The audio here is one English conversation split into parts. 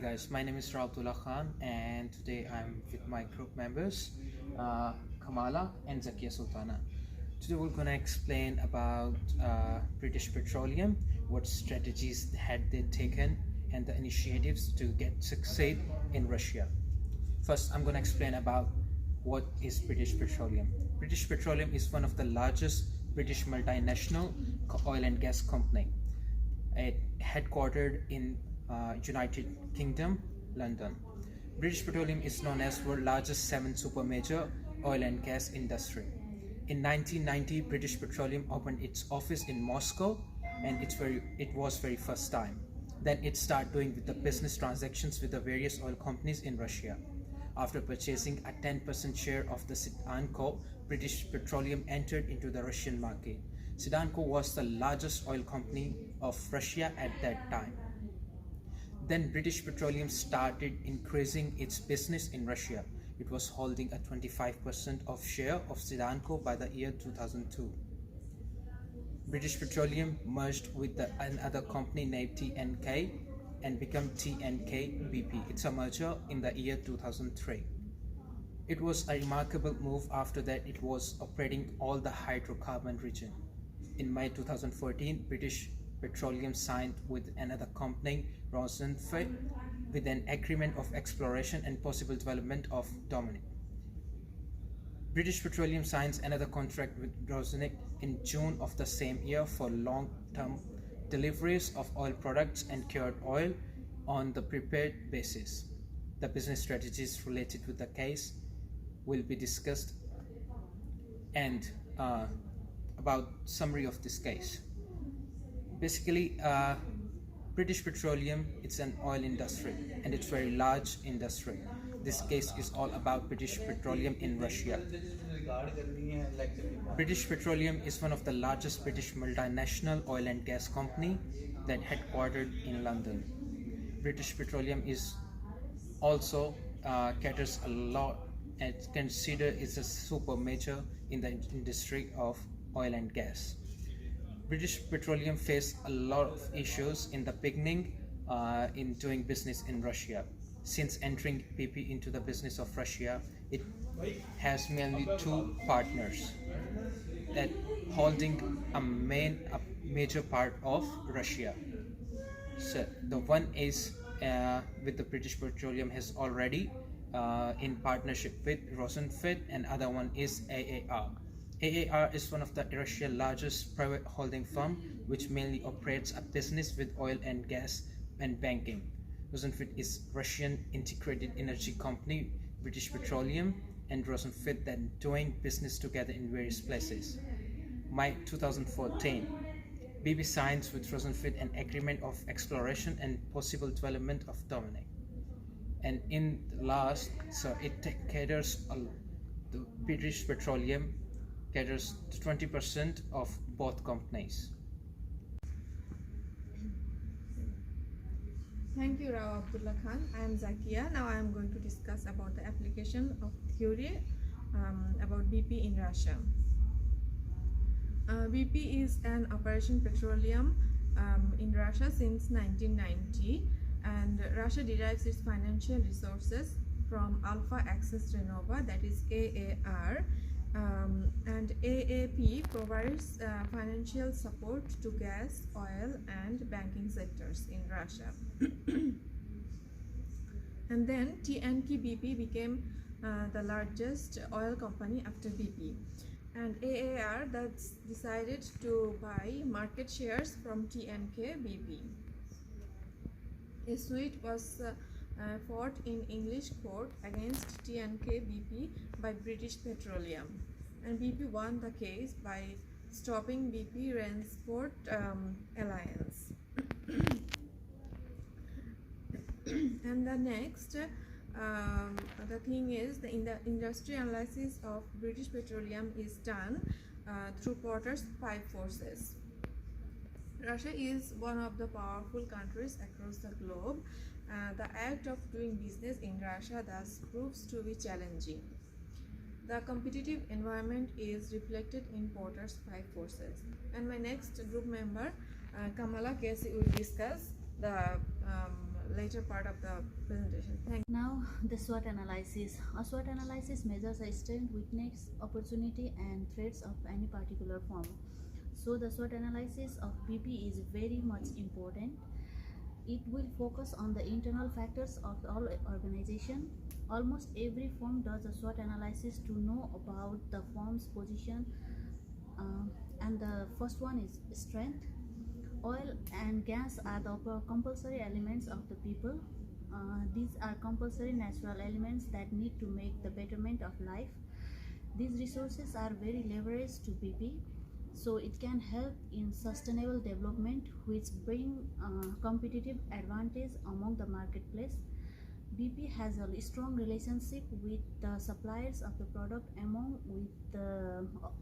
guys, my name is Rautullah Khan, and today I'm with my group members Kamala and Zakia Sultana. Today we're gonna explain about British Petroleum, what strategies had they taken, and the initiatives to get succeed in Russia. First, I'm gonna explain about what is British Petroleum. British Petroleum is one of the largest British multinational oil and gas company. It headquartered in United Kingdom, London. British Petroleum is known as world's largest 7 super major oil and gas industry. In 1990, British Petroleum opened its office in Moscow, and it was very first time. Then it started doing with the business transactions with the various oil companies in Russia. After purchasing a 10% share of the Sidanko, British Petroleum entered into the Russian market. Sidanko was the largest oil company of Russia at that time. Then British Petroleum started increasing its business in Russia. It was holding a 25% of share of Sidanko by the year 2002. British Petroleum merged with another company named TNK and became TNK BP. It's a merger in the year 2003. It was a remarkable move. After that, it was operating all the hydrocarbon region. In May 2014, British Petroleum signed with another company, Rosneft, with an agreement of exploration and possible development of Dominic. British Petroleum signs another contract with Rosneft in June of the same year for long-term deliveries of oil products and cured oil on the prepared basis. The business strategies related with the case will be discussed, and about summary of this case. Basically, British Petroleum, it's an oil industry, and it's very large industry. This case is all about British Petroleum in Russia. British Petroleum is one of the largest British multinational oil and gas company that headquartered in London. British Petroleum is also caters a lot and considered is a super major in the industry of oil and gas. British Petroleum faced a lot of issues in the beginning in doing business in Russia. Since entering BP into the business of Russia, it has mainly 2 partners that holding a major part of Russia. So the one is with the British Petroleum has already in partnership with Rosneft, and other one is AAR. AAR is one of the Russia's largest private holding firm, which mainly operates a business with oil and gas and banking. Rosneft is Russian integrated energy company. British Petroleum and Rosneft then doing business together in various places. May 2014, BP signs with Rosneft an agreement of exploration and possible development of Dominic. And in the last, so it caters the British Petroleum caters to 20% of both companies. Thank you, Rao Abdullah Khan. I am Zakia. Now I am going to discuss about the application of theory about BP in Russia. BP is an operation petroleum in Russia since 1990, and Russia derives its financial resources from Alpha Access Renova, that is AAR, and AAP provides financial support to gas, oil and banking sectors in Russia. And then TNK BP became the largest oil company after BP, and AAR that's decided to buy market shares from TNK BP. A suit was fought in English court against TNK BP by British Petroleum, and BP won the case by stopping BP Rainsport alliance. And the next the thing is the industry analysis of British Petroleum is done through Porter's 5 forces. Russia is one of the powerful countries across the globe. The act of doing business in Russia thus proves to be challenging. The competitive environment is reflected in Porter's 5 forces. And my next group member, Kamala Casey, will discuss the later part of the presentation. Thank you. Now, the SWOT analysis. A SWOT analysis measures the strength, weakness, opportunity, and threats of any particular firm. So, the SWOT analysis of BP is very much important. It will focus on the internal factors of all organization. Almost every firm does a SWOT analysis to know about the firm's position, and the first one is strength. Oil and gas are the compulsory elements of the people. These are compulsory natural elements that need to make the betterment of life. These resources are very leveraged to BP, so it can help in sustainable development, which bring competitive advantage among the marketplace. BP has a strong relationship with the suppliers of the product among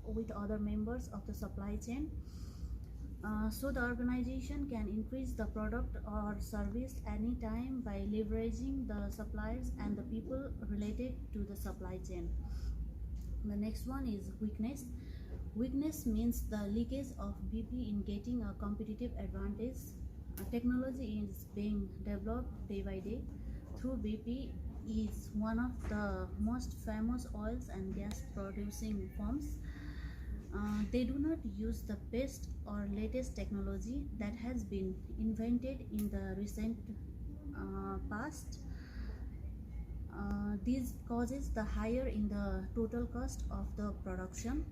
with other members of the supply chain. So the organization can increase the product or service anytime by leveraging the suppliers and the people related to the supply chain. The next one is weakness. Weakness means the leakage of BP in getting a competitive advantage. Technology is being developed day by day. Through BP is one of the most famous oils and gas producing firms. They do not use the best or latest technology that has been invented in the recent past. This causes the higher in the total cost of the production.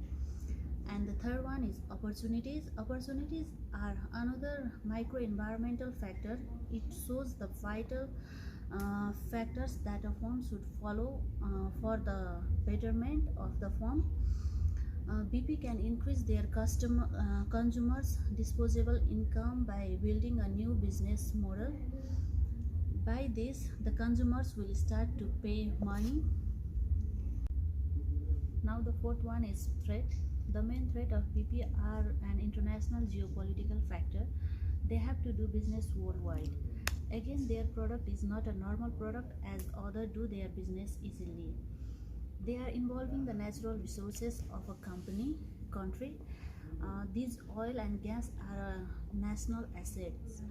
And the third one is opportunities. Opportunities are another micro-environmental factor. It shows the vital factors that a firm should follow for the betterment of the firm. BP can increase their consumers' disposable income by building a new business model. By this, the consumers will start to pay money. Now the fourth one is threat. The main threat of BP are an international geopolitical factor. They have to do business worldwide. Again, their product is not a normal product as others do their business easily. They are involving the natural resources of a country. These oil and gas are national assets.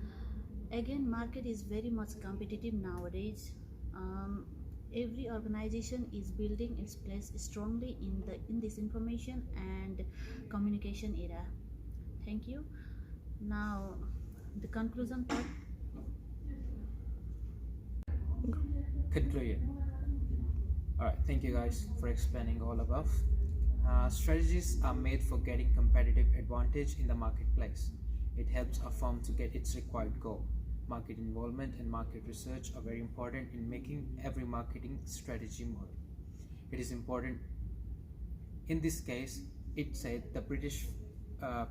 Again, market is very much competitive nowadays. Every organization is building its place strongly in this information and communication era. Thank you. Now, the conclusion part. Conclusion. Alright, thank you guys for explaining all above. Strategies are made for getting competitive advantage in the marketplace. It helps a firm to get its required goal. Market involvement and market research are very important in making every marketing strategy model. It is important. In this case, it said the British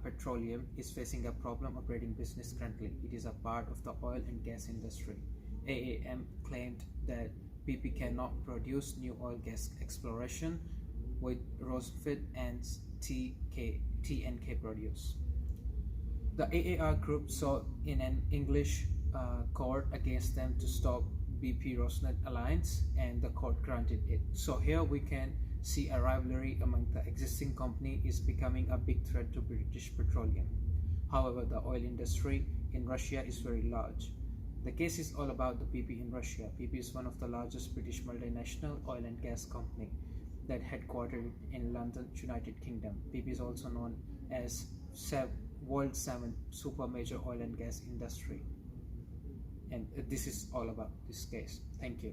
Petroleum is facing a problem operating business currently. It is a part of the oil and gas industry. AAM claimed that BP cannot produce new oil gas exploration with Rosefield and TNK produce. The AAR group sought in an English court against them to stop BP Rosneft alliance, and the court granted it. So here we can see a rivalry among the existing company is becoming a big threat to British Petroleum. However, the oil industry in Russia is very large. The case is all about the BP in Russia. BP is one of the largest British multinational oil and gas company that headquartered in London, United Kingdom. BP is also known as world 7 super major oil and gas industry. And this is all about this case. Thank you.